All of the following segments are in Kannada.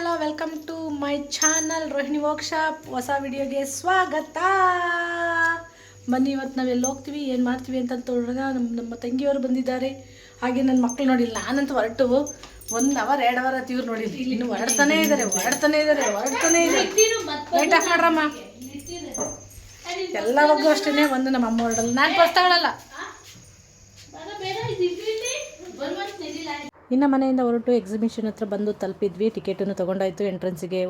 Hello welcome to my channel Rohini workshop. ಹೊಸ ವಿಡಿಯೋಗೆ ಸ್ವಾಗತ. ಬನ್ನಿ, ಇವತ್ತು ನಾವು ಎಲ್ಲಿ ಹೋಗ್ತೀವಿ, ಏನು ಮಾಡ್ತೀವಿ ಅಂತ ನೋಡೋಣ. ನಮ್ಮ ತಂಗಿಯವರು ಬಂದಿದ್ದಾರೆ. ಹಾಗೆ ನನ್ನ ಮಕ್ಕಳು ನೋಡಿಲ್ಲ, ನಾನಂತೂ ಹೊರಟು 1 ಅವರ್ 2 ಅವರ್ ಆಯ್ತು. ಇವ್ರು ನೋಡಿಲ್ಲ, ಇನ್ನು ಹೊರಡ್ತಾನೇ ಇದ್ದಾರೆ. Light off ಮಾಡ್ರಮ್ಮ. ಎಲ್ಲವಾಗೂ ಅಷ್ಟೇ. ಒಂದು ನಮ್ಮ ಅಮ್ಮ ಹೊರಡಲ್ಲ, ನಾನು ಫಸ್ಟ್ ತಗೊಳ್ಳಲ್ಲ. ಇನ್ನು ಮನೆಯಿಂದ ಹೊರಟು ಎಕ್ಸಿಬಿಷನ್ ಹತ್ರ ಬಂದು ತಲುಪಿದ್ವಿ. ಟಿಕೆಟನ್ನು ತೊಗೊಂಡಾಯ್ತು. ಎಂಟ್ರೆನ್ಸಿಗೆ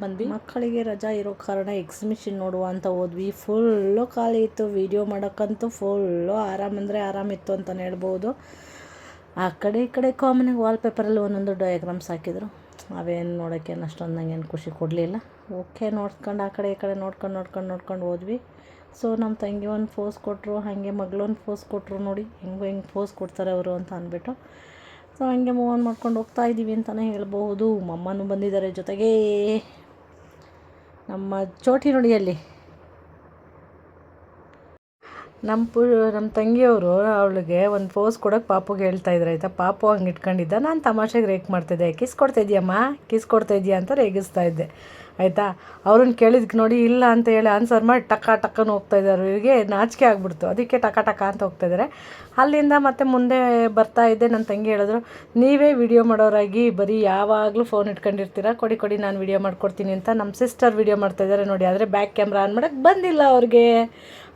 ಬಂದ್ವಿ. ಮಕ್ಕಳಿಗೆ ರಜಾ ಇರೋ ಕಾರಣ ಎಕ್ಸಿಬಿಷನ್ ನೋಡುವ ಅಂತ ಹೋದ್ವಿ. ಫುಲ್ಲು ಖಾಲಿ ಇತ್ತು. ವೀಡಿಯೋ ಮಾಡೋಕ್ಕಂತೂ ಫುಲ್ಲು ಆರಾಮಂದರೆ ಆರಾಮಿತ್ತು ಅಂತಲೇ ಹೇಳ್ಬೋದು. ಆ ಕಡೆ ಈ ಕಡೆ ಕಾಮನಾಗಿ ವಾಲ್ಪೇಪರಲ್ಲಿ ಒಂದೊಂದು ಡಯಾಗ್ರಾಮ್ಸ್ ಹಾಕಿದ್ರು. ಅವೇನು ನೋಡೋಕ್ಕೆ ಅಷ್ಟೊಂದು ನಂಗೇನು ಖುಷಿ ಕೊಡಲಿಲ್ಲ. ಓಕೆ, ನೋಡ್ಕೊಂಡು ಆ ಕಡೆ ಈ ಕಡೆ ನೋಡ್ಕೊಂಡು ಹೋದ್ವಿ. ಸೊ ನಮ್ಮ ತಂಗಿ ಒಂದು ಫೋಸ್ ಕೊಟ್ಟರು, ಹಾಗೆ ಮಗಳೊಂದು ಫೋಸ್ ಕೊಟ್ಟರು. ನೋಡಿ ಹೆಂಗೆ ಫೋಸ್ ಕೊಡ್ತಾರೆ ಅವರು ಅಂತ ಅಂದ್ಬಿಟ್ಟು. ಸೊ ಹಂಗೆ ಮೂವ್ ಆನ್ ಮಾಡ್ಕೊಂಡು ಹೋಗ್ತಾ ಇದ್ದೀವಿ ಅಂತಲೇ ಹೇಳ್ಬೋದು. ಮಮ್ಮನೂ ಬಂದಿದ್ದಾರೆ ಜೊತೆಗೆ. ನಮ್ಮ ಚೋಟಿ ನೋಡಿ ಅಲ್ಲಿ, ನಮ್ಮ ತಂಗಿಯವರು ಅವಳಿಗೆ ಒಂದು ಪೋಸ್ ಕೊಡೋಕ್ಕೆ ಪಾಪುಗೆ ಹೇಳ್ತಾಯಿದ್ರು ಆಯಿತಾ. ಪಾಪು ಹಂಗೆ ಇಟ್ಕೊಂಡಿದ್ದ. ನಾನು ತಮಾಷೆಗೆ ರೇಕ್ ಮಾಡ್ತಿದ್ದೆ. ಕಿಸ್ ಕೊಡ್ತಾಯಿದ್ಯಮ್ಮ, ಕಿಸ್ ಕೊಡ್ತಾಯಿದ್ಯಾ ಅಂತ ರೇಗಿಸ್ತಾ ಇದ್ದೆ ಆಯಿತಾ. ಅವ್ರನ್ನ ಕೇಳಿದ್ಕೆ ನೋಡಿ ಇಲ್ಲ ಅಂತ ಹೇಳಿ ಆನ್ಸರ್ ಮಾಡಿ ಟಕ್ಕನ್ನು ಹೋಗ್ತಾಯಿದ್ದಾರೆ. ಇವರಿಗೆ ನಾಚಿಕೆ ಆಗಿಬಿಡ್ತು, ಅದಕ್ಕೆ ಟಕ ಅಂತ ಹೋಗ್ತಾಯಿದ್ದಾರೆ. ಅಲ್ಲಿಂದ ಮತ್ತೆ ಮುಂದೆ ಬರ್ತಾ ಇದ್ದೆ. ನನ್ನ ತಂಗಿ ಹೇಳಿದ್ರು, ನೀವೇ ವಿಡಿಯೋ ಮಾಡೋರಾಗಿ ಬರೀ ಯಾವಾಗಲೂ ಫೋನ್ ಇಟ್ಕೊಂಡಿರ್ತೀರ, ಕೊಡಿ ನಾನು ವಿಡಿಯೋ ಮಾಡ್ಕೊಡ್ತೀನಿ ಅಂತ. ನಮ್ಮ ಸಿಸ್ಟರ್ ವಿಡಿಯೋ ಮಾಡ್ತಾಯಿದ್ದಾರೆ ನೋಡಿ. ಆದರೆ ಬ್ಯಾಕ್ ಕ್ಯಾಮ್ರಾ ಆನ್ ಮಾಡೋಕ್ಕೆ ಬಂದಿಲ್ಲ ಅವ್ರಿಗೆ.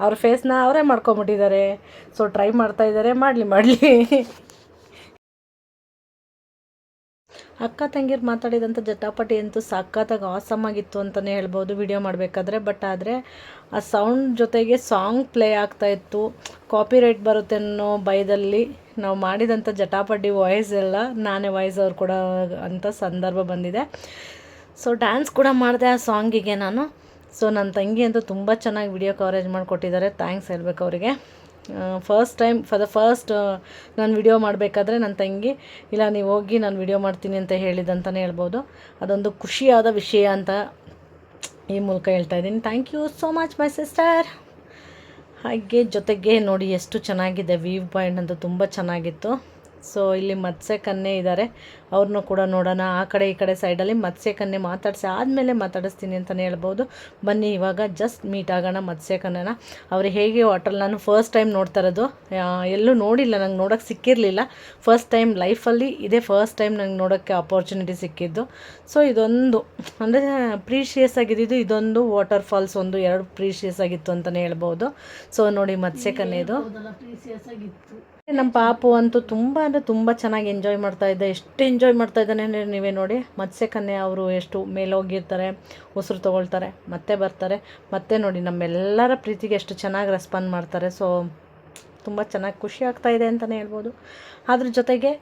ಅವ್ರ ಫೇಸ್ನ ಅವರೇ ಮಾಡ್ಕೊಂಬಿಟ್ಟಿದ್ದಾರೆ. ಸೊ ಟ್ರೈ ಮಾಡ್ತಾಯಿದ್ದಾರೆ, ಮಾಡಲಿ. ಅಕ್ಕ ತಂಗಿರು ಮಾತಾಡಿದಂಥ ಜಟಾಪಟಿ ಅಂತೂ ಸಖತ್ತಾಗಿ ಆಸಮಾಗಿತ್ತು ಅಂತಲೇ ಹೇಳ್ಬೋದು ವಿಡಿಯೋ ಮಾಡಬೇಕಾದ್ರೆ. ಬಟ್ ಆದರೆ ಆ ಸೌಂಡ್ ಜೊತೆಗೆ ಸಾಂಗ್ ಪ್ಲೇ ಆಗ್ತಾಯಿತ್ತು. ಕಾಪಿರೈಟ್ ಬರುತ್ತೆ ಅನ್ನೋ ಭಯದಲ್ಲಿ ನಾವು ಮಾಡಿದಂಥ ಜಟಾಪಟಿ ವಾಯ್ಸ್ ಎಲ್ಲ ನಾನೇ ವಾಯ್ಸ್ ಅವ್ರು ಕೊಡೋ ಅಂಥ ಸಂದರ್ಭ ಬಂದಿದೆ. ಸೊ ಡ್ಯಾನ್ಸ್ ಕೂಡ ಮಾಡಿದೆ ಆ ಸಾಂಗಿಗೆ ನಾನು. ಸೊ ನನ್ನ ತಂಗಿ ಅಂತೂ ತುಂಬ ಚೆನ್ನಾಗಿ ವಿಡಿಯೋ ಕವರೇಜ್ ಮಾಡಿಕೊಟ್ಟಿದ್ದಾರೆ. ಥ್ಯಾಂಕ್ಸ್ ಹೇಳ್ಬೇಕು ಅವರಿಗೆ. ಫಾರ್ ದ ಫಸ್ಟ್ ನಾನು ವಿಡಿಯೋ ಮಾಡಬೇಕಾದ್ರೆ ನನ್ನ ತಂಗಿ ಇಲ್ಲ ನೀವು ಹೋಗಿ ನಾನು ವಿಡಿಯೋ ಮಾಡ್ತೀನಿ ಅಂತ ಹೇಳಿದಂತಲೇ ಹೇಳ್ಬೋದು. ಅದೊಂದು ಖುಷಿಯಾದ ವಿಷಯ ಅಂತ ಈ ಮೂಲಕ ಹೇಳ್ತಾ ಇದ್ದೀನಿ. Thank you so much my sister. ಹಾಗೆ ಜೊತೆಗೆ ನೋಡಿ ಎಷ್ಟು ಚೆನ್ನಾಗಿದೆ ವ್ಯೂ ಪಾಯಿಂಟ್ ಅಂತೂ ತುಂಬ ಚೆನ್ನಾಗಿತ್ತು. ಸೊ ಇಲ್ಲಿ ಮತ್ಸ್ಯಕನ್ಯೆ ಇದ್ದಾರೆ, ಅವ್ರನ್ನೂ ಕೂಡ ನೋಡೋಣ. ಆ ಕಡೆ ಈ ಕಡೆ ಸೈಡಲ್ಲಿ ಮತ್ಸ್ಯಕನ್ಯೆ ಮಾತಾಡಿಸಿ ಆದಮೇಲೆ ಮಾತಾಡಿಸ್ತೀನಿ ಅಂತಲೇ ಹೇಳ್ಬೋದು. ಬನ್ನಿ ಇವಾಗ ಜಸ್ಟ್ ಮೀಟ್ ಆಗೋಣ ಮತ್ಸ್ಯಕನ್ಯೆನ. ಅವರು ಹೇಗೆ ವಾಟರ್, ನಾನು ಫಸ್ಟ್ ಟೈಮ್ ನೋಡ್ತಾ ಇರೋದು, ಎಲ್ಲೂ ನೋಡಿಲ್ಲ, ನಂಗೆ ನೋಡೋಕ್ಕೆ ಸಿಕ್ಕಿರಲಿಲ್ಲ. ಫಸ್ಟ್ ಟೈಮ್ ಲೈಫಲ್ಲಿ ಇದೇ ಫಸ್ಟ್ ಟೈಮ್ ನಂಗೆ ನೋಡೋಕ್ಕೆ ಆಪರ್ಚುನಿಟಿ ಸಿಕ್ಕಿದ್ದು. ಸೊ ಇದೊಂದು ಅಂದರೆ ಪ್ರೀಶಿಯಸ್ ಆಗಿದ್ದು, ಇದೊಂದು ವಾಟರ್ ಫಾಲ್ಸ್ ಒಂದು 2 ಪ್ರೀಶಿಯಸ್ ಆಗಿತ್ತು ಅಂತಲೇ ಹೇಳ್ಬೋದು. ಸೊ ನೋಡಿ ಮತ್ಸ್ಯಕನ್ಯೆದು ಪ್ರೀಶಿಯಸ್ ಆಗಿತ್ತು. ನಮ್ಮ ಪಾಪು ಅಂತೂ ತುಂಬ ಚೆನ್ನಾಗಿ ಎಂಜಾಯ್ ಮಾಡ್ತಾಯಿದ್ದೆ. ಎಷ್ಟು ಎಂಜಾಯ್ ಮಾಡ್ತಾಯಿದ್ದಾನೆ ಅಂದರೆ ನೀವೇ ನೋಡಿ. ಮತ್ಸ್ಯಕನ್ಯೆ ಅವರು ಎಷ್ಟು ಮೇಲೋಗಿರ್ತಾರೆ, ಉಸಿರು ತೊಗೊಳ್ತಾರೆ, ಮತ್ತೆ ಬರ್ತಾರೆ, ಮತ್ತೆ ನೋಡಿ ನಮ್ಮೆಲ್ಲರ ಪ್ರೀತಿಗೆ ಎಷ್ಟು ಚೆನ್ನಾಗಿ ರೆಸ್ಪಾಂಡ್ ಮಾಡ್ತಾರೆ. ಸೊ ತುಂಬ ಚೆನ್ನಾಗಿ ಖುಷಿ ಆಗ್ತಾಯಿದೆ ಅಂತಲೇ ಹೇಳ್ಬೋದು. ಅದ್ರ ಜೊತೆಗೆ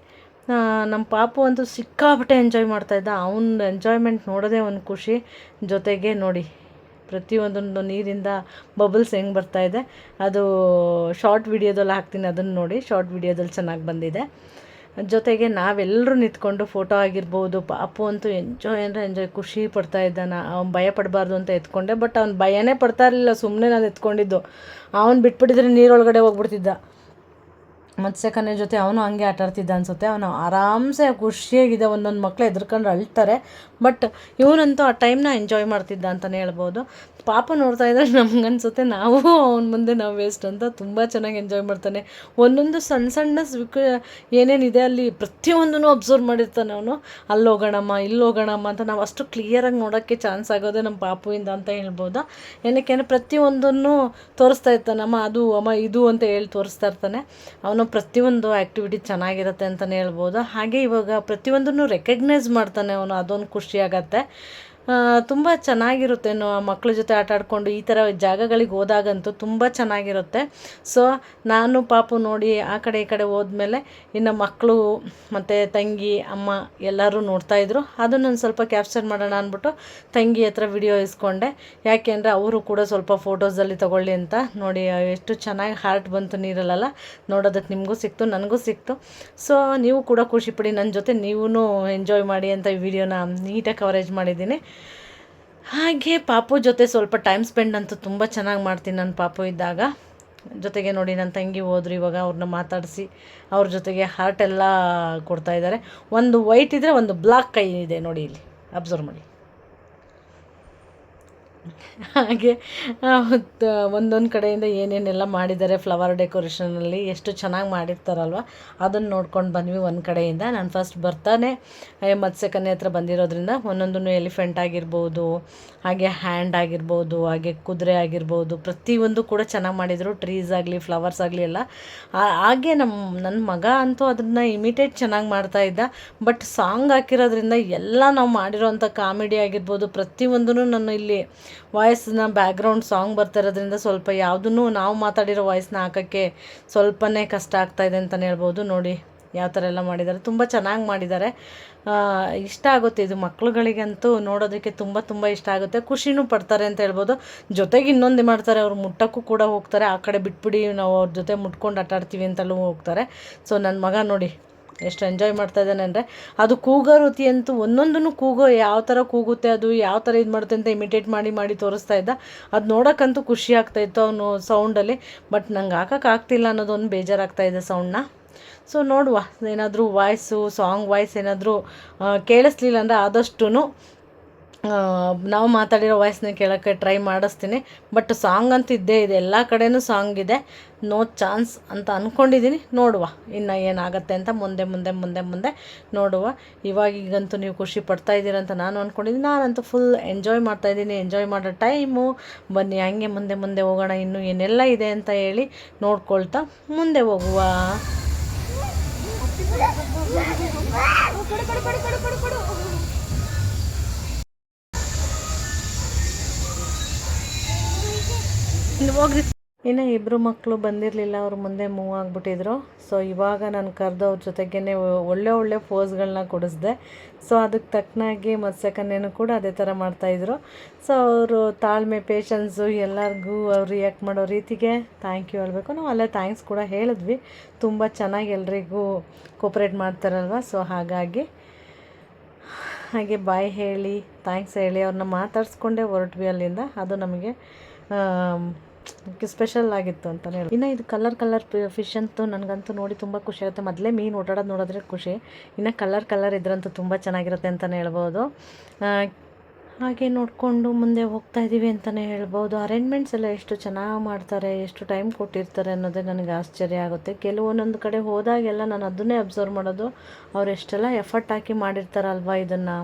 ನಮ್ಮ ಪಾಪು ಅಂತೂ ಸಿಕ್ಕಾಪಟ್ಟೆ ಎಂಜಾಯ್ ಮಾಡ್ತಾಯಿದ್ದ. ಅವನ ಎಂಜಾಯ್ಮೆಂಟ್ ನೋಡೋದೇ ಒಂದು ಖುಷಿ. ಜೊತೆಗೆ ನೋಡಿ ಪ್ರತಿಯೊಂದೊಂದು ನೀರಿಂದ ಬಬಲ್ಸ್ ಹೆಂಗೆ ಬರ್ತಾಯಿದೆ, ಅದು ಶಾರ್ಟ್ ವಿಡಿಯೋದಲ್ಲಿ ಹಾಕ್ತೀನಿ, ಅದನ್ನು ನೋಡಿ. ಶಾರ್ಟ್ ವಿಡಿಯೋದಲ್ಲಿ ಚೆನ್ನಾಗಿ ಬಂದಿದೆ. ಜೊತೆಗೆ ನಾವೆಲ್ಲರೂ ನಿಂತ್ಕೊಂಡು ಫೋಟೋ ಆಗಿರ್ಬೋದು. ಪಾಪು ಅಂತೂ ಎಂಜಾಯ್ ಖುಷಿ ಪಡ್ತಾ ಇದ್ದಾನ. ಅವ್ನು ಭಯ ಪಡಬಾರ್ದು ಅಂತ ಎತ್ಕೊಂಡೆ, ಬಟ್ ಅವ್ನು ಭಯನೇ ಪಡ್ತಾ ಇರಲಿಲ್ಲ, ಸುಮ್ಮನೆ ನಾನು ಎತ್ಕೊಂಡಿದ್ದು. ಅವನು ಬಿಟ್ಬಿಟ್ಟಿದ್ರೆ ನೀರೊಳಗಡೆ ಹೋಗ್ಬಿಡ್ತಿದ್ದ. ಮತ್ಸ್ಯಕನ್ಯೆ ಜೊತೆ ಅವನು ಹಂಗೆ ಆಟಾಡ್ತಿದ್ದ ಅನಿಸುತ್ತೆ. ಅವನು ಆರಾಮ್ಸೆ ಖುಷಿಯಾಗಿದೆ. ಒಂದೊಂದು ಮಕ್ಕಳು ಎದ್ರುಕೊಂಡ್ರೆ ಅಳ್ತಾರೆ, ಬಟ್ ಇವನಂತೂ ಆ ಟೈಮ್ನ ಎಂಜಾಯ್ ಮಾಡ್ತಿದ್ದ ಅಂತಲೇ ಹೇಳ್ಬೋದು. ಪಾಪ ನೋಡ್ತಾ ಇದ್ದರೆ ನಮಗನ್ಸುತ್ತೆ ನಾವು ಅವನ ಮುಂದೆ ನಾವು ವೇಸ್ಟ್ ಅಂತ. ತುಂಬ ಚೆನ್ನಾಗಿ ಎಂಜಾಯ್ ಮಾಡ್ತಾನೆ. ಒಂದೊಂದು ಸಣ್ಣ ಏನೇನಿದೆ ಅಲ್ಲಿ ಪ್ರತಿಯೊಂದೂ ಅಬ್ಸರ್ವ್ ಮಾಡಿರ್ತಾನೆ ಅವನು. ಅಲ್ಲಿ ಹೋಗೋಣಮ್ಮ, ಇಲ್ಲಿ ಹೋಗೋಣಮ್ಮ ಅಂತ. ನಾವು ಅಷ್ಟು ಕ್ಲಿಯರಾಗಿ ನೋಡೋಕ್ಕೆ ಚಾನ್ಸ್ ಆಗೋದೇ ನಮ್ಮ ಪಾಪುವಿಂದ ಅಂತ ಹೇಳ್ಬೋದು. ಏನಕ್ಕೆ ಪ್ರತಿಯೊಂದನ್ನು ತೋರಿಸ್ತಾ ಇರ್ತಾನಮ್ಮ, ಅದು ಅಮ್ಮ ಇದು ಅಂತ ಹೇಳಿ ತೋರಿಸ್ತಾ ಇರ್ತಾನೆ. ಅವನು ಪ್ರತಿಯೊಂದು ಆ್ಯಕ್ಟಿವಿಟಿ ಚೆನ್ನಾಗಿರುತ್ತೆ ಅಂತಲೇ ಹೇಳ್ಬೋದು. ಹಾಗೆ ಇವಾಗ ಪ್ರತಿಯೊಂದನ್ನು ರೆಕಗ್ನೈಸ್ ಮಾಡ್ತಾನೆ ಅವನು, ಅದೊಂದು ಖುಷಿಯಾಗತ್ತೆ. ತುಂಬ ಚೆನ್ನಾಗಿರುತ್ತೆ ಮಕ್ಕಳ ಜೊತೆ ಆಟ ಆಡಿಕೊಂಡು ಈ ಥರ ಜಾಗಗಳಿಗೆ ಹೋದಾಗಂತೂ ತುಂಬ ಚೆನ್ನಾಗಿರುತ್ತೆ. ಸೊ ನಾನು ಪಾಪು ನೋಡಿ ಆ ಕಡೆ ಈ ಕಡೆ ಹೋದ್ಮೇಲೆ ಇನ್ನು ಮಕ್ಕಳು ಮತ್ತು ತಂಗಿ ಅಮ್ಮ ಎಲ್ಲರೂ ನೋಡ್ತಾಯಿದ್ರು. ಅದನ್ನೊಂದು ಸ್ವಲ್ಪ ಕ್ಯಾಪ್ಚರ್ ಮಾಡೋಣ ಅಂದ್ಬಿಟ್ಟು ತಂಗಿ ಹತ್ರ ವಿಡಿಯೋ ಇಸ್ಕೊಂಡೆ. ಯಾಕೆ ಅಂದರೆ ಅವರು ಕೂಡ ಸ್ವಲ್ಪ ಫೋಟೋಸಲ್ಲಿ ತೊಗೊಳ್ಳಿ ಅಂತ. ನೋಡಿ ಎಷ್ಟು ಚೆನ್ನಾಗಿ ಹಾರ್ಟ್ ಬಂತು ನೀರಲ್ಲ, ನೋಡೋದಕ್ಕೆ ನಿಮಗೂ ಸಿಕ್ತು, ನನಗೂ ಸಿಕ್ತು. ಸೊ ನೀವು ಕೂಡ ಖುಷಿಪಡಿ, ನನ್ನ ಜೊತೆ ನೀವೂ ಎಂಜಾಯ್ ಮಾಡಿ ಅಂತ ಈ ವಿಡಿಯೋನ ನೀಟಾಗಿ ಕವರೇಜ್ ಮಾಡಿದ್ದೀನಿ. ಹಾಗೆ ಪಾಪು ಜೊತೆ ಸ್ವಲ್ಪ ಟೈಮ್ ಸ್ಪೆಂಡ್ ಅಂತೂ ತುಂಬ ಚೆನ್ನಾಗಿ ಮಾಡ್ತೀನಿ ನಾನು ಪಾಪು ಇದ್ದಾಗ. ಜೊತೆಗೆ ನೋಡಿ ನನ್ನ ತಂಗಿ ಹೋದ್ರು, ಇವಾಗ ಅವ್ರನ್ನ ಮಾತಾಡಿಸಿ ಅವ್ರ ಜೊತೆಗೆ ಹಾರ್ಟ್ ಎಲ್ಲ ಕೊಡ್ತಾಯಿದ್ದಾರೆ. ಒಂದು ವೈಟ್ ಇದ್ದರೆ ಒಂದು ಬ್ಲಾಕ್ ಕೈ ಇದೆ ನೋಡಿ ಇಲ್ಲಿ, ಅಬ್ಸರ್ವ್ ಮಾಡಿ. ಹಾಗೆ ಒಂದೊಂದು ಕಡೆಯಿಂದ ಏನೇನೆಲ್ಲ ಮಾಡಿದ್ದಾರೆ ಫ್ಲವರ್ ಡೆಕೋರೇಷನಲ್ಲಿ, ಎಷ್ಟು ಚೆನ್ನಾಗಿ ಮಾಡಿರ್ತಾರಲ್ವ, ಅದನ್ನು ನೋಡ್ಕೊಂಡು ಬಂದ್ವಿ ಒಂದು ಕಡೆಯಿಂದ. ನಾನು ಫಸ್ಟ್ ಬರ್ತಾನೆ ಮತ್ಸ್ಯಕನ್ಯೆ ಹತ್ರ ಬಂದಿರೋದ್ರಿಂದ ಒಂದೊಂದನ್ನು ಎಲಿಫೆಂಟ್ ಆಗಿರ್ಬೋದು, ಹಾಗೆ ಹ್ಯಾಂಡ್ ಆಗಿರ್ಬೋದು, ಹಾಗೆ ಕುದುರೆ ಆಗಿರ್ಬೋದು, ಪ್ರತಿಯೊಂದು ಕೂಡ ಚೆನ್ನಾಗಿ ಮಾಡಿದರು. ಟ್ರೀಸ್ ಆಗಲಿ ಫ್ಲವರ್ಸ್ ಆಗಲಿ ಎಲ್ಲ. ಹಾಗೆ ನನ್ನ ಮಗ ಅಂತೂ ಅದನ್ನು ಇಮಿಟೇಟ್ ಚೆನ್ನಾಗಿ ಮಾಡ್ತಾಯಿದ್ದ. ಬಟ್ ಸಾಂಗ್ ಹಾಕಿರೋದ್ರಿಂದ ಎಲ್ಲ ನಾವು ಮಾಡಿರೋವಂಥ ಕಾಮಿಡಿ ಆಗಿರ್ಬೋದು ಪ್ರತಿಯೊಂದೂ ನಾನು ಇಲ್ಲಿ ವಾಯ್ಸ್ನ ಬ್ಯಾಕ್ಗ್ರೌಂಡ್ ಸಾಂಗ್ ಬರ್ತಾ ಇರೋದ್ರಿಂದ ಸ್ವಲ್ಪ ಯಾವುದನ್ನು ನಾವು ಮಾತಾಡಿರೋ ವಾಯ್ಸ್ನ ಹಾಕೋಕ್ಕೆ ಸ್ವಲ್ಪನೇ ಕಷ್ಟ ಆಗ್ತಾಯಿದೆ ಅಂತಲೇ ಹೇಳ್ಬೋದು. ನೋಡಿ ಯಾವ ಥರ ಎಲ್ಲ ಮಾಡಿದ್ದಾರೆ, ತುಂಬ ಚೆನ್ನಾಗಿ ಮಾಡಿದ್ದಾರೆ. ಇಷ್ಟ ಆಗುತ್ತೆ ಇದು ಮಕ್ಳುಗಳಿಗಂತೂ ನೋಡೋದಕ್ಕೆ ತುಂಬ ತುಂಬ ಇಷ್ಟ ಆಗುತ್ತೆ, ಖುಷಿನೂ ಪಡ್ತಾರೆ ಅಂತ ಹೇಳ್ಬೋದು. ಜೊತೆಗೆ ಇನ್ನೊಂದು ಮಾಡ್ತಾರೆ, ಅವ್ರು ಮುಟ್ಟಕ್ಕೂ ಕೂಡ ಹೋಗ್ತಾರೆ. ಆ ಕಡೆ ಬಿಟ್ಬಿಡಿ ನಾವು ಅವ್ರ ಜೊತೆ ಮುಟ್ಕೊಂಡು ಆಟಾಡ್ತೀವಿ ಅಂತಲೂ ಹೋಗ್ತಾರೆ. ಸೊ ನನ್ನ ಮಗ ನೋಡಿ ಎಷ್ಟು ಎಂಜಾಯ್ ಮಾಡ್ತಾ ಇದ್ದಾನೆ ಅಂದರೆ, ಅದು ಕೂಗೋ ರೀತಿ ಅಂತೂ ಒಂದೊಂದನ್ನು ಕೂಗೋ ಯಾವ ಥರ ಕೂಗುತ್ತೆ, ಅದು ಯಾವ ಥರ ಇದು ಮಾಡುತ್ತೆ ಅಂತ ಇಮಿಟೇಟ್ ಮಾಡಿ ತೋರಿಸ್ತಾ ಇದ್ದ. ಅದು ನೋಡೋಕ್ಕಂತೂ ಖುಷಿ ಆಗ್ತಾಯಿತ್ತು ಅವನು ಸೌಂಡಲ್ಲಿ. ಬಟ್ ನಂಗೆ ಹಾಕೋಕ್ಕಾಗ್ತಿಲ್ಲ ಅನ್ನೋದೊಂದು ಬೇಜಾರಾಗ್ತಾಯಿದೆ ಸೌಂಡನ್ನ. ಸೊ ನೋಡುವ, ಏನಾದರೂ ಸಾಂಗ್ ವಾಯ್ಸ್ ಏನಾದರೂ ಕೇಳಿಸ್ಲಿಲ್ಲ ಅಂದರೆ ಆದಷ್ಟು ನಾವು ಮಾತಾಡಿರೋ ವಾಯ್ಸ್ನ ಕೇಳೋಕ್ಕೆ ಟ್ರೈ ಮಾಡಿಸ್ತೀನಿ. ಬಟ್ ಸಾಂಗ್ ಅಂತೂ ಇದ್ದೇ ಇದೆ, ಎಲ್ಲ ಕಡೆಯೂ ಸಾಂಗ್ ಇದೆ. ನೋ ಚಾನ್ಸ್ ಅಂತ ಅಂದ್ಕೊಂಡಿದ್ದೀನಿ. ನೋಡುವ ಇನ್ನು ಏನಾಗುತ್ತೆ ಅಂತ ಮುಂದೆ ಮುಂದೆ ಮುಂದೆ ಮುಂದೆ ನೋಡುವ. ಈಗಂತೂ ನೀವು ಖುಷಿ ಪಡ್ತಾ ಇದ್ದೀರಂತ ನಾನು ಅಂದ್ಕೊಂಡಿದ್ದೀನಿ. ನಾನಂತೂ ಫುಲ್ ಎಂಜಾಯ್ ಮಾಡ್ತಾಯಿದ್ದೀನಿ. ಎಂಜಾಯ್ ಮಾಡೋ ಟೈಮು ಬನ್ನಿ, ಹಂಗೆ ಮುಂದೆ ಮುಂದೆ ಹೋಗೋಣ. ಇನ್ನೂ ಏನೆಲ್ಲ ಇದೆ ಅಂತ ಹೇಳಿ ನೋಡ್ಕೊಳ್ತಾ ಮುಂದೆ ಹೋಗುವ. ಹೋಗ್ರಿ. ಇನ್ನು ಇಬ್ಬರು ಮಕ್ಕಳು ಬಂದಿರಲಿಲ್ಲ, ಅವ್ರು ಮುಂದೆ ಮೂವ್ ಆಗಿಬಿಟ್ಟಿದ್ರು. ಸೊ ಇವಾಗ ನಾನು ಕರೆದು ಅವ್ರ ಜೊತೆಗೇ ಒಳ್ಳೆ ಪೋಸ್ಗಳನ್ನ ಕೊಡಿಸ್ದೆ. ಸೊ ಅದಕ್ಕೆ ತಕ್ಕನಾಗಿ ಮತ್ಸ್ಯಕನ್ಯೆನೂ ಕೂಡ ಅದೇ ಥರ ಮಾಡ್ತಾಯಿದ್ರು. ಸೊ ಅವರು ತಾಳ್ಮೆ, ಪೇಷನ್ಸು ಎಲ್ಲರಿಗೂ ಅವ್ರು ರಿಯಾಕ್ಟ್ ಮಾಡೋ ರೀತಿಗೆ ಥ್ಯಾಂಕ್ ಯು ಹೇಳಬೇಕು. ನಾವು ಅಲ್ಲೇ ಥ್ಯಾಂಕ್ಸ್ ಕೂಡ ಹೇಳಿದ್ವಿ. ತುಂಬ ಚೆನ್ನಾಗಿ ಎಲ್ರಿಗೂ ಕೋಪ್ರೇಟ್ ಮಾಡ್ತಾರಲ್ವ. ಸೊ ಹಾಗೆ ಬಾಯ್ ಹೇಳಿ ಥ್ಯಾಂಕ್ಸ್ ಹೇಳಿ ಅವ್ರನ್ನ ಮಾತಾಡಿಸ್ಕೊಂಡೇ ಹೊರಟ್ವಿ ಅಲ್ಲಿಂದ. ಅದು ನಮಗೆ ಸ್ಪೆಷಲ್ ಆಗಿತ್ತು ಅಂತಲೇ ಹೇಳಿ. ಇನ್ನು ಇದು ಕಲರ್ ಫಿಶ್ ಅಂತೂ ನನಗಂತೂ ನೋಡಿ ತುಂಬ ಖುಷಿ ಆಗುತ್ತೆ. ಮೊದಲೇ ಮೀನು ಓಡಾಡೋದು ನೋಡಿದ್ರೆ ಖುಷಿ, ಇನ್ನು ಕಲರ್ ಇದ್ರಂತೂ ತುಂಬ ಚೆನ್ನಾಗಿರುತ್ತೆ ಅಂತಲೇ ಹೇಳ್ಬೋದು. ಹಾಗೆ ನೋಡಿಕೊಂಡು ಮುಂದೆ ಹೋಗ್ತಾ ಇದ್ದೀವಿ ಅಂತಲೇ ಹೇಳ್ಬೋದು. ಅರೇಂಜ್ಮೆಂಟ್ಸ್ ಎಲ್ಲ ಎಷ್ಟು ಚೆನ್ನಾಗಿ ಮಾಡ್ತಾರೆ, ಎಷ್ಟು ಟೈಮ್ ಕೊಟ್ಟಿರ್ತಾರೆ ಅನ್ನೋದೇ ನನಗೆ ಆಶ್ಚರ್ಯ ಆಗುತ್ತೆ. ಕೆಲವೊಂದೊಂದು ಕಡೆ ಹೋದಾಗೆಲ್ಲ ನಾನು ಅದನ್ನೇ ಅಬ್ಸರ್ವ್ ಮಾಡೋದು, ಅವ್ರು ಎಷ್ಟೆಲ್ಲ ಎಫರ್ಟ್ ಹಾಕಿ ಮಾಡಿರ್ತಾರಲ್ವ, ಇದನ್ನು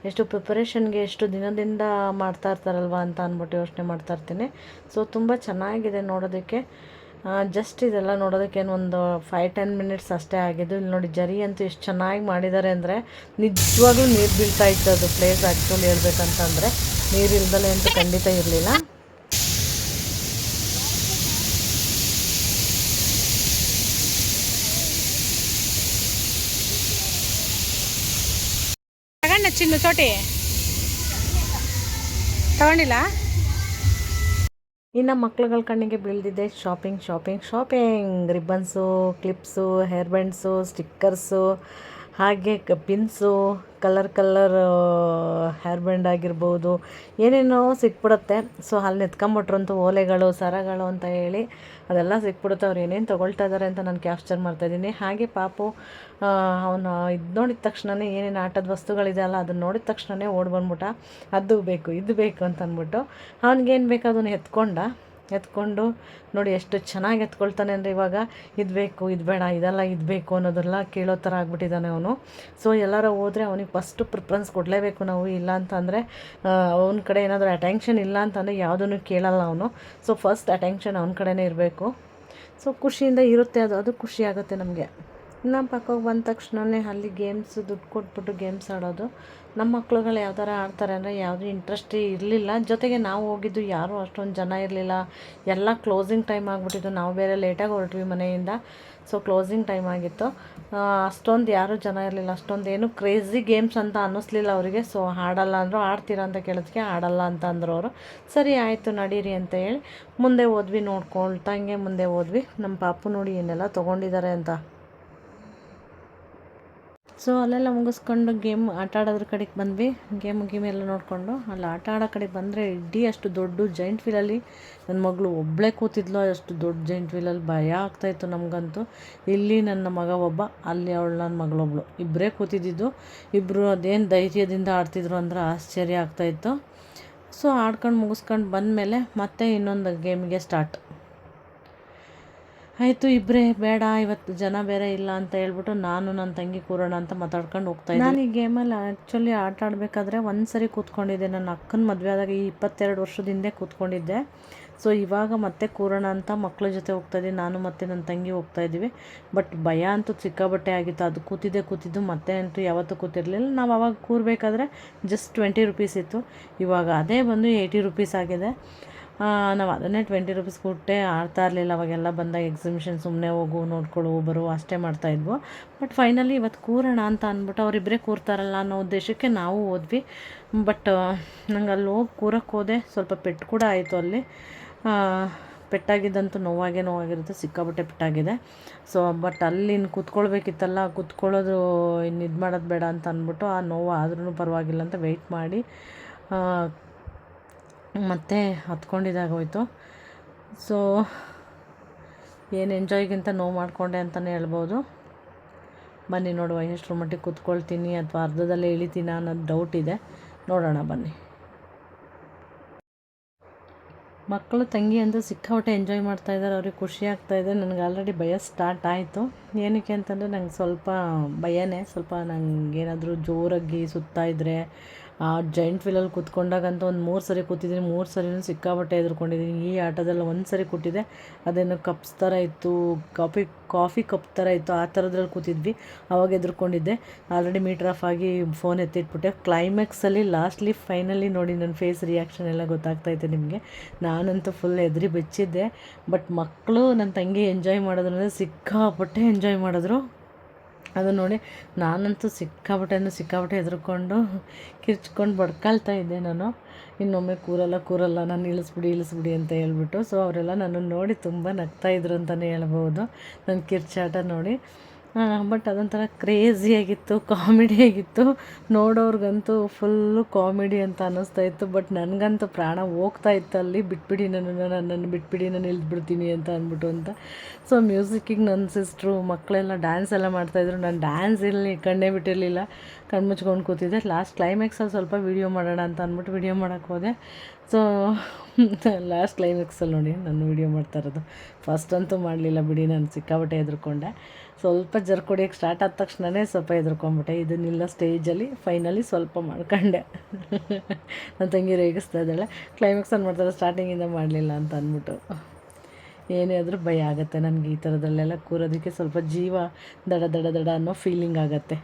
ಎಷ್ಟು ಪ್ರಿಪರೇಷನ್ಗೆ ಎಷ್ಟು ದಿನದಿಂದ ಮಾಡ್ತಾ ಇರ್ತಾರಲ್ವ ಅಂತ ಅಂದ್ಬಿಟ್ಟು ಯೋಚನೆ ಮಾಡ್ತಾ ಇರ್ತೀನಿ. ಸೊ ತುಂಬ ಚೆನ್ನಾಗಿದೆ ನೋಡೋದಕ್ಕೆ. ಜಸ್ಟ್ ಇದೆಲ್ಲ ನೋಡೋದಕ್ಕೇನು ಒಂದು 5-10 ಮಿನಿಟ್ಸ್ ಅಷ್ಟೇ ಆಗಿದ್ದು. ಇಲ್ಲಿ ನೋಡಿ ಜರಿ ಅಂತೂ ಎಷ್ಟು ಚೆನ್ನಾಗಿ ಮಾಡಿದ್ದಾರೆ ಅಂದರೆ, ನಿಜವಾಗ್ಲೂ ನೀರು ಬೀಳ್ತಾ ಇತ್ತು ಅದು ಪ್ಲೇಸ್. ಆ್ಯಕ್ಚುಲಿ ಹೇಳ್ಬೇಕಂತಂದರೆ ನೀರು ಇಲ್ದಲೇ ಅಂತೂ ಖಂಡಿತ ಇರಲಿಲ್ಲ. ಚಿನ್ನು ಚೋಟಿ ತಗೊಂಡಿಲ್ಲ. ಇನ್ನು ಮಕ್ಳುಗಳ ಕಣ್ಣಿಗೆ ಬೀಳ್ದಿದ್ದೆ shopping ribbons, clips, hair bands, stickers, ಹಾಗೆ ಪಿನ್ಸು, ಕಲರ್ ಹೇರ್ ಬ್ಯಾಂಡ್ ಆಗಿರ್ಬೋದು, ಏನೇನೋ ಸಿಕ್ಬಿಡುತ್ತೆ. ಸೊ ಅಲ್ಲಿ ಎತ್ಕೊಂಬಿಟ್ರಂತೂ ಓಲೆಗಳು, ಸರಗಳು ಅಂತ ಹೇಳಿ ಅದೆಲ್ಲ ಸಿಕ್ಬಿಡುತ್ತೆ. ಅವ್ರು ಏನೇನು ತೊಗೊಳ್ತಾ ಇದ್ದಾರೆ ಅಂತ ನಾನು ಕ್ಯಾಪ್ಚರ್ ಮಾಡ್ತಾಯಿದ್ದೀನಿ. ಹಾಗೆ ಪಾಪು ಅವನು ಇದು ನೋಡಿದ ತಕ್ಷಣವೇ ಏನೇನು ಆಟದ ವಸ್ತುಗಳಿದೆ ಅಲ್ಲ, ಅದನ್ನು ನೋಡಿದ ತಕ್ಷಣವೇ ಓಡಿ ಬಂದ್ಬಿಟ್ಟ. ಅದು ಬೇಕು ಇದು ಬೇಕು ಅಂತ ಅಂದ್ಬಿಟ್ಟು ಅವ್ನಿಗೇನು ಬೇಕು ಅದನ್ನು ಎತ್ಕೊಂಡು ನೋಡಿ ಎಷ್ಟು ಚೆನ್ನಾಗಿ ಎತ್ಕೊಳ್ತಾನೆ ಅಂದರೆ, ಇವಾಗ ಇದು ಬೇಕು ಇದು ಬೇಡ ಇದೆಲ್ಲ ಇದು ಬೇಕು ಅನ್ನೋದೆಲ್ಲ ಕೇಳೋ ಥರ ಆಗ್ಬಿಟ್ಟಿದ್ದಾನೆ ಅವನು. ಸೊ ಎಲ್ಲರೂ ಹೋದರೆ ಅವನಿಗೆ ಫಸ್ಟು ಪ್ರಿಫರೆನ್ಸ್ ಕೊಡಲೇಬೇಕು ನಾವು. ಇಲ್ಲ ಅಂತಂದರೆ ಅವನ ಕಡೆ ಏನಾದರೂ ಅಟೆನ್ಷನ್ ಇಲ್ಲ ಅಂತಂದರೆ ಯಾವುದನ್ನು ಕೇಳಲ್ಲ ಅವನು. ಸೊ ಫಸ್ಟ್ ಅಟೆನ್ಷನ್ ಅವನ ಕಡೆನೇ ಇರಬೇಕು. ಸೊ ಖುಷಿಯಿಂದ ಇರುತ್ತೆ, ಅದು ಖುಷಿ ಆಗುತ್ತೆ ನಮಗೆ. ನಮ್ಮ ಪಕ್ಕಕ್ಕೆ ಬಂದ ತಕ್ಷಣವೇ ಅಲ್ಲಿ ಗೇಮ್ಸ್ ದುಡ್ಡು ಕೊಟ್ಬಿಟ್ಟು ಗೇಮ್ಸ್ ಆಡೋದು. ನಮ್ಮ ಮಕ್ಳುಗಳು ಯಾವ ಥರ ಆಡ್ತಾರೆ ಅಂದರೆ ಯಾವುದೂ ಇಂಟ್ರೆಸ್ಟೇ ಇರಲಿಲ್ಲ. ಜೊತೆಗೆ ನಾವು ಹೋಗಿದ್ದು ಯಾರೂ ಅಷ್ಟೊಂದು ಜನ ಇರಲಿಲ್ಲ, ಎಲ್ಲ ಕ್ಲೋಸಿಂಗ್ ಟೈಮ್ ಆಗಿಬಿಟ್ಟಿತ್ತು. ನಾವು ಬೇರೆ ಲೇಟಾಗಿ ಹೊರಟ್ವಿ ಮನೆಯಿಂದ. ಸೊ ಕ್ಲೋಸಿಂಗ್ ಟೈಮ್ ಆಗಿತ್ತು. ಅಷ್ಟೊಂದು ಯಾರೂ ಜನ ಇರಲಿಲ್ಲ. ಅಷ್ಟೊಂದೇನು ಕ್ರೇಜಿ ಗೇಮ್ಸ್ ಅಂತ ಅನ್ನಿಸ್ಲಿಲ್ಲ ಅವರಿಗೆ. ಸೊ ಆಡಲ್ಲ ಅಂದರು. ಆಡ್ತೀರಾ ಅಂತ ಕೇಳೋದಕ್ಕೆ ಆಡಲ್ಲ ಅಂತ ಅಂದರು ಅವರು. ಸರಿ ಆಯಿತು ನಡೀರಿ ಅಂತ ಹೇಳಿ ಮುಂದೆ ಹೋದ್ವಿ. ನೋಡ್ಕೊಳ್ತಾ ಹಿಂಗೆ ಮುಂದೆ ಹೋದ್ವಿ. ನಮ್ಮ ಪಾಪು ನೋಡಿ ಏನೆಲ್ಲ ತೊಗೊಂಡಿದ್ದಾರೆ ಅಂತ. ಸೊ ಅಲ್ಲೆಲ್ಲ ಮುಗಿಸ್ಕೊಂಡು ಗೇಮ್ ಆಟ ಆಡೋದ್ರ ಕಡೆಗೆ ಬಂದ್ವಿ. ಗೇಮ್ ಎಲ್ಲ ನೋಡಿಕೊಂಡು ಅಲ್ಲಿ ಆಟ ಆಡೋ ಕಡೆಗೆ ಬಂದರೆ ಇಡೀ ಅಷ್ಟು ದೊಡ್ಡ ಜೈಂಟ್ ವೀಲಲ್ಲಿ ನನ್ನ ಮಗಳು ಒಬ್ಬಳೇ ಕೂತಿದ್ಲು. ಅಷ್ಟು ದೊಡ್ಡ ಜೈಂಟ್ ವೀಲಲ್ಲಿ ಭಯ ಆಗ್ತಾಯಿತ್ತು ನಮಗಂತೂ. ಇಲ್ಲಿ ನನ್ನ ಮಗ ಒಬ್ಬ, ಅಲ್ಲಿ ಅವಳು ನನ್ನ ಮಗಳೊಬ್ಬಳು, ಇಬ್ಬರೇ ಕೂತಿದ್ದಿದ್ದು. ಇಬ್ಬರು ಅದೇನು ಧೈರ್ಯದಿಂದ ಆಡ್ತಿದ್ರು ಅಂದ್ರೆ ಆಶ್ಚರ್ಯ ಆಗ್ತಾಯಿತ್ತು. ಸೊ ಆಡ್ಕೊಂಡು ಮುಗಿಸ್ಕೊಂಡು ಬಂದಮೇಲೆ ಮತ್ತೆ ಇನ್ನೊಂದು ಗೇಮಿಗೆ ಸ್ಟಾರ್ಟ್ ಆಯಿತು. ಇಬ್ಬರೇ ಬೇಡ, ಇವತ್ತು ಜನ ಬೇರೆ ಇಲ್ಲ ಅಂತ ಹೇಳ್ಬಿಟ್ಟು ನಾನು ನನ್ನ ತಂಗಿ ಕೂರೋಣ ಅಂತ ಮಾತಾಡ್ಕೊಂಡು ಹೋಗ್ತಾಯಿದ್ದೆ. ನಾನು ಈ ಗೇಮಲ್ಲಿ ಆ್ಯಕ್ಚುಲಿ ಆಟ ಆಡಬೇಕಾದ್ರೆ ಒಂದು ಸರಿ ಕೂತ್ಕೊಂಡಿದ್ದೆ. ನನ್ನ ಅಕ್ಕನ ಮದುವೆ ಆದಾಗ ಈ 22 ವರ್ಷದ ಹಿಂದೆ ಕೂತ್ಕೊಂಡಿದ್ದೆ. ಸೊ ಇವಾಗ ಮತ್ತೆ ಕೂರೋಣ ಅಂತ ಮಕ್ಕಳ ಜೊತೆ ಹೋಗ್ತಾಯಿದ್ದೆ. ನಾನು ಮತ್ತು ನನ್ನ ತಂಗಿ ಹೋಗ್ತಾಯಿದ್ದೀವಿ. ಬಟ್ ಭಯ ಅಂತೂ ಸಿಕ್ಕಾಬಟ್ಟೆ ಆಗಿತ್ತು. ಅದು ಕೂತಿದ್ದು ಮತ್ತೆ ಅಂತೂ ಯಾವತ್ತೂ ಕೂತಿರಲಿಲ್ಲ. ನಾವು ಅವಾಗ ಕೂರಬೇಕಾದ್ರೆ ಜಸ್ಟ್ 20 ರೂಪೀಸ್ ಇತ್ತು. ಇವಾಗ ಅದೇ ಬಂದು 80 ರೂಪೀಸ್ ಆಗಿದೆ. ನಾವು ಅದನ್ನೇ 20 ರೂಪೀಸ್ ಕೊಟ್ಟೆ ಆಡ್ತಾ ಇರಲಿಲ್ಲ. ಅವಾಗೆಲ್ಲ ಬಂದಾಗ ಎಕ್ಸಿಬಿಷನ್ ಸುಮ್ಮನೆ ಹೋಗು ನೋಡ್ಕೊಳ್ಳು ಬರು ಅಷ್ಟೇ ಮಾಡ್ತಾಯಿದ್ವು. ಬಟ್ ಫೈನಲಿ ಇವತ್ತು ಕೂರೋಣ ಅಂತ ಅಂದ್ಬಿಟ್ಟು ಅವರಿಬ್ಬರೇ ಕೂರ್ತಾರಲ್ಲ ಅನ್ನೋ ಉದ್ದೇಶಕ್ಕೆ ನಾವು ಹೋದ್ವಿ. ಬಟ್ ನಂಗೆ ಅಲ್ಲಿ ಹೋಗಿ ಕೂರಕ್ಕೆ ಹೋದೆ, ಸ್ವಲ್ಪ ಪೆಟ್ಟು ಕೂಡ ಆಯಿತು. ಅಲ್ಲಿ ಪೆಟ್ಟಾಗಿದ್ದಂತೂ ನೋವಾಗಿರುತ್ತೆ, ಸಿಕ್ಕಾಬಟ್ಟೆ ಪೆಟ್ಟಾಗಿದೆ. ಸೊ ಬಟ್ ಅಲ್ಲಿ ಇನ್ನು ಕೂತ್ಕೊಳ್ಬೇಕಿತ್ತಲ್ಲ, ಕೂತ್ಕೊಳ್ಳೋದು ಇನ್ನು ಇದು ಮಾಡೋದು ಬೇಡ ಅಂತ ಅಂದ್ಬಿಟ್ಟು ಆ ನೋವು ಆದ್ರೂ ಪರವಾಗಿಲ್ಲ ಅಂತ ವೆಯ್ಟ್ ಮಾಡಿ ಮತ್ತೆ ಹತ್ಕೊಂಡಿದ್ದಾಗೋಯ್ತು. ಸೊ ಏನು ಎಂಜಾಯ್ಗಿಂತ ನೋವು ಮಾಡಿಕೊಂಡೆ ಅಂತಲೇ ಹೇಳ್ಬೋದು. ಬನ್ನಿ ನೋಡುವ ಎಷ್ಟರ ಮಟ್ಟಿಗೆ ಕೂತ್ಕೊಳ್ತೀನಿ ಅಥವಾ ಅರ್ಧದಲ್ಲೇ ಇಳಿತೀನ ಅನ್ನೋದು ಡೌಟ್ ಇದೆ. ನೋಡೋಣ ಬನ್ನಿ. ಮಕ್ಕಳು ತಂಗಿ ಅಂತೂ ಸಿಕ್ಕಾಪಟ್ಟೆ ಎಂಜಾಯ್ ಮಾಡ್ತಾಯಿದ್ದಾರೆ. ಅವ್ರಿಗೆ ಖುಷಿ ಆಗ್ತಾಯಿದೆ. ನನಗೆ ಆಲ್ರೆಡಿ ಭಯ ಸ್ಟಾರ್ಟ್ ಆಯಿತು. ಏನಕ್ಕೆ ಅಂತಂದರೆ ನಂಗೆ ಸ್ವಲ್ಪ ಭಯನೇ. ಸ್ವಲ್ಪ ನಂಗೆ ಏನಾದರೂ ಜೋರಾಗಿ ಸುತ್ತಾಯಿದ್ರೆ ಆ ಜೈಂಟ್ ವೀಲಲ್ಲಿ ಕೂತ್ಕೊಂಡಾಗಂತೂ ಒಂದು 3 ಸರಿ ಕೂತಿದ್ದೀನಿ. 3 ಸರಿನೂ ಸಿಕ್ಕಾಪಟ್ಟೆ ಹೆದ್ರ್ಕೊಂಡಿದ್ದೀನಿ. ಈ ಆಟದಲ್ಲಿ 1 ಸರಿ ಕೂತಿದ್ದೆ, ಅದೇನು ಕಪ್ಸ್ ಥರ ಇತ್ತು, ಕಾಫಿ ಕಪ್ ಥರ ಇತ್ತು, ಆ ಥರದ್ರಲ್ಲಿ ಕೂತಿದ್ವಿ. ಆವಾಗ ಹೆದ್ರ್ಕೊಂಡಿದ್ದೆ. ಆಲ್ರೆಡಿ ಮೀಟರ್ ಆಫ್ ಆಗಿ ಫೋನ್ ಎತ್ತಿಟ್ಬಿಟ್ಟೆ. ಕ್ಲೈಮ್ಯಾಕ್ಸಲ್ಲಿ ಲಾಸ್ಟ್ಲಿ ಫೈನಲಿ ನೋಡಿ ನನ್ನ ಫೇಸ್ ರಿಯಾಕ್ಷನ್ ಎಲ್ಲ ಗೊತ್ತಾಗ್ತಾಯಿತ್ತು ನಿಮಗೆ. ನಾನಂತೂ ಫುಲ್ ಎದ್ರಿ ಬೆಚ್ಚಿದ್ದೆ. ಬಟ್ ಮಕ್ಕಳು ನನ್ನ ತಂಗಿ ಎಂಜಾಯ್ ಮಾಡೋದು ಅಂದರೆ ಸಿಕ್ಕಾಪಟ್ಟೆ ಎಂಜಾಯ್ ಮಾಡಿದ್ರು. ಅದು ನೋಡಿ ನಾನಂತೂ ಸಿಕ್ಕಾಪಟ್ಟೆ ಹೆದರ್ಕೊಂಡು ಕಿರ್ಚ್ಕೊಂಡು ಬಡ್ಕೊಳ್ತಾ ಇದ್ದೆ ನಾನು. ಇನ್ನೊಮ್ಮೆ ಕೂರಲ್ಲ ನಾನು ಇಳಿಸ್ಬಿಡಿ ಅಂತ ಹೇಳ್ಬಿಟ್ಟು. ಸೊ ಅವರೆಲ್ಲ ನನ್ನನ್ನು ನೋಡಿ ತುಂಬ ನಗ್ತಾಯಿದ್ರು ಅಂತಲೇ ಹೇಳ್ಬೋದು, ನನ್ನ ಕಿರ್ಚಾಟ ನೋಡಿ. ಬಟ್ ಅದೊಂಥರ ಕ್ರೇಜಿಯಾಗಿತ್ತು, ಕಾಮಿಡಿಯಾಗಿತ್ತು. ನೋಡೋರ್ಗಂತೂ ಫುಲ್ಲು ಕಾಮಿಡಿ ಅಂತ ಅನ್ನಿಸ್ತಾಯಿತ್ತು. ಬಟ್ ನನಗಂತೂ ಪ್ರಾಣ ಹೋಗ್ತಾ ಇತ್ತು ಅಲ್ಲಿ. ಬಿಟ್ಬಿಡಿ ನನ್ನನ್ನು ಬಿಟ್ಬಿಡಿ, ನಾನು ಇಳಿದ್ಬಿಡ್ತೀನಿ ಅಂತ ಅಂದ್ಬಿಟ್ಟು ಅಂತ. ಸೊ ಮ್ಯೂಸಿಕ್ಕಿಗೆ ನನ್ನ ಸಿಸ್ಟ್ರು ಮಕ್ಕಳೆಲ್ಲ ಡ್ಯಾನ್ಸ್ ಎಲ್ಲ ಮಾಡ್ತಾಯಿದ್ರು. ನಾನು ಡ್ಯಾನ್ಸ್ ಇಲ್ಲಿ ಕಣ್ಣೇ ಬಿಟ್ಟಿರಲಿಲ್ಲ, ಕಣ್ಮುಚ್ಕೊಂಡು ಕೂತಿದ್ದೆ. ಲಾಸ್ಟ್ ಕ್ಲೈಮ್ಯಾಕ್ಸಲ್ಲಿ ಸ್ವಲ್ಪ ವೀಡಿಯೋ ಮಾಡೋಣ ಅಂತ ಅಂದ್ಬಿಟ್ಟು ವೀಡಿಯೋ ಮಾಡೋಕ್ಕೆ ಹೋದೆ. ಸೊ ಲಾಸ್ಟ್ ಕ್ಲೈಮ್ಯಾಕ್ಸಲ್ಲಿ ನೋಡಿ ನಾನು ವೀಡಿಯೋ ಮಾಡ್ತಾ ಇರೋದು. ಫಸ್ಟ್ ಅಂತೂ ಮಾಡಲಿಲ್ಲ ಬಿಡಿ, ನಾನು ಸಿಕ್ಕಾಪಟ್ಟೆ ಹೆದ್ರ್ಕೊಂಡೆ. ಸ್ವಲ್ಪ ಜರ್ಕ್ ಹೊಡಿಯೋಕ್ಕೆ ಸ್ಟಾರ್ಟ್ ಆದ ತಕ್ಷಣವೇ ಸ್ವಲ್ಪ ಹೆದ್ರ್ಕೊಂಬಿಟ್ಟೆ. ಇದನ್ನೆಲ್ಲ ಸ್ಟೇಜಲ್ಲಿ ಫೈನಲಿ ಸ್ವಲ್ಪ ಮಾಡ್ಕೊಂಡೆ. ನನ್ನ ತಂಗಿ ರೇಗಿಸ್ತಾ ಇದ್ದಾಳೆ, ಕ್ಲೈಮ್ಯಾಕ್ಸಲ್ಲಿ ಮಾಡ್ತಾರೆ ಸ್ಟಾರ್ಟಿಂಗಿಂದ ಮಾಡಲಿಲ್ಲ ಅಂತ ಅಂದ್ಬಿಟ್ಟು. ಏನೇ ಆದರೂ ಭಯ ಆಗುತ್ತೆ ನನಗೆ. ಈ ಥರದಲ್ಲೆಲ್ಲ ಕೂರೋದಕ್ಕೆ ಸ್ವಲ್ಪ ಜೀವ ದಡ ಅನ್ನೋ ಫೀಲಿಂಗ್ ಆಗುತ್ತೆ.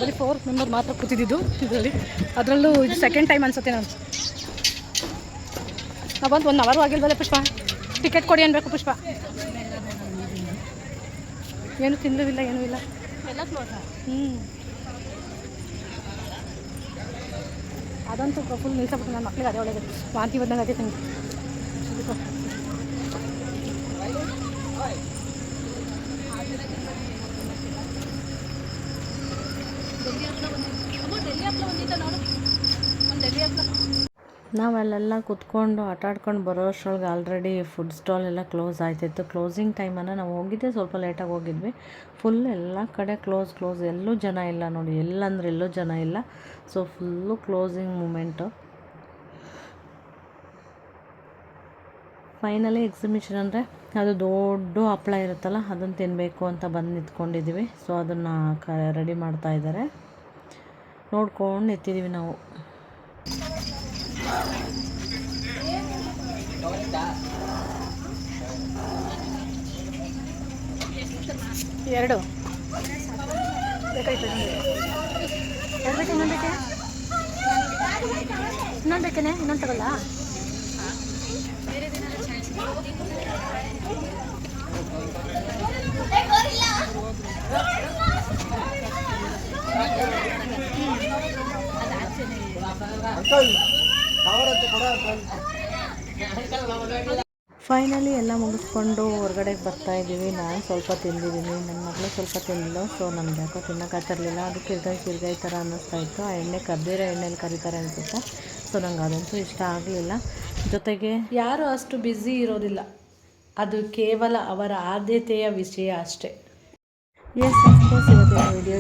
ಬರೀ 4 ಮೆಂಬರ್ ಮಾತ್ರ ಕೂತಿದ್ದು ಇದರಲ್ಲಿ. ಅದರಲ್ಲೂ ಇದು ಸೆಕೆಂಡ್ ಟೈಮ್ ಅನ್ಸುತ್ತೆ ನಾನು. ನಾವಂತ 1 ಅವರ್ ಆಗಿಲ್ವಲ್ಲ ಪುಷ್ಪ. ಟಿಕೆಟ್ ಕೊಡಿ ಅನ್ಬೇಕು ಪುಷ್ಪ. ಏನು ತಿಂದಿಲ್ಲ, ಏನೂ ಇಲ್ಲ, ಎಲ್ಲ ಕ್ಲೋಸ್. ಅದಂತೂ ಫುಲ್ ನಿಲ್ಸಬಿಟ್ಟು ನನ್ನ ಮಕ್ಳಿಗೆ ಅದೇ ಒಳ್ಳೆಯದು. ವಾಂತಿ ಬಂದಂಗೆ ಅದೇ ತಂಗಿ. ನಾವಲ್ಲೆಲ್ಲ ಕೂತ್ಕೊಂಡು ಆಟ ಆಡ್ಕೊಂಡು ಬರೋ ಅಷ್ಟರೊಳಗೆ ಆಲ್ರೆಡಿ ಫುಡ್ ಸ್ಟಾಲ್ ಎಲ್ಲ ಕ್ಲೋಸ್ ಆಯ್ತಾಯಿತ್ತು. ಕ್ಲೋಸಿಂಗ್ ಟೈಮನ್ನು ನಾವು ಹೋಗಿದ್ದೆ, ಸ್ವಲ್ಪ ಲೇಟಾಗಿ ಹೋಗಿದ್ವಿ. ಫುಲ್ ಎಲ್ಲ ಕಡೆ ಕ್ಲೋಸ್, ಎಲ್ಲೂ ಜನ ಇಲ್ಲ ನೋಡಿ, ಎಲ್ಲಂದ್ರೆ ಎಲ್ಲೂ ಜನ ಇಲ್ಲ. So full closing moment. Finally exhibition ಅಂದರೆ ಅದು ದೊಡ್ಡ ಹಪ್ಪಳ ಇರುತ್ತಲ್ಲ, ಅದನ್ನು ತಿನ್ನಬೇಕು ಅಂತ ಬಂದು ನಿಂತ್ಕೊಂಡಿದ್ದೀವಿ. ಸೊ ಅದನ್ನು ರೆಡಿ ಮಾಡ್ತಾಯಿದ್ದಾರೆ, ನೋಡ್ಕೊಂಡು ನಿಂತಿದ್ದೀವಿ ನಾವು. ಎರಡು ಬೇಕಾಯ್ತು. ಇನ್ನೊಂದು ಬೇಕೇನೆ, ಇನ್ನೊಂದು ತಗೊಳ್ಳ. ಫೈನಲಿ ಎಲ್ಲ ಮುಗಿಸ್ಕೊಂಡು ಹೊರಗಡೆಗೆ ಬರ್ತಾಯಿದ್ದೀವಿ. ನಾನು ಸ್ವಲ್ಪ ತಿಂದಿದ್ದೀನಿ, ನನ್ನ ಮಗಳು ಸ್ವಲ್ಪ ತಿಂದಳು. ಸೊ ನನಗೆ ಯಾಕೋ ತಿನ್ನೋಕ್ಕಾಗ್ತಿರ್ಲಿಲ್ಲ. ಅದು ಕಿರ್ಗಾಯಿ ಥರ ಅನ್ನಿಸ್ತಾ ಇತ್ತು. ಆ ಎಣ್ಣೆ ಕರ್ದಿರೋ ಎಣ್ಣೆಲಿ ಕರಿತಾರೆ ಅನಿಸುತ್ತೆ. ಸೊ ನಂಗೆ ಅದಂತೂ ಇಷ್ಟ ಆಗಲಿಲ್ಲ. ಜೊತೆಗೆ ಯಾರೂ ಅಷ್ಟು ಬ್ಯುಸಿ ಇರೋದಿಲ್ಲ, ಅದು ಕೇವಲ ಅವರ ಆದ್ಯತೆಯ ವಿಷಯ ಅಷ್ಟೇ. ಎಸ್, ಅಫ್ಕೋರ್ಸ್ ಇವತ್ತಿನ ವಿಡಿಯೋ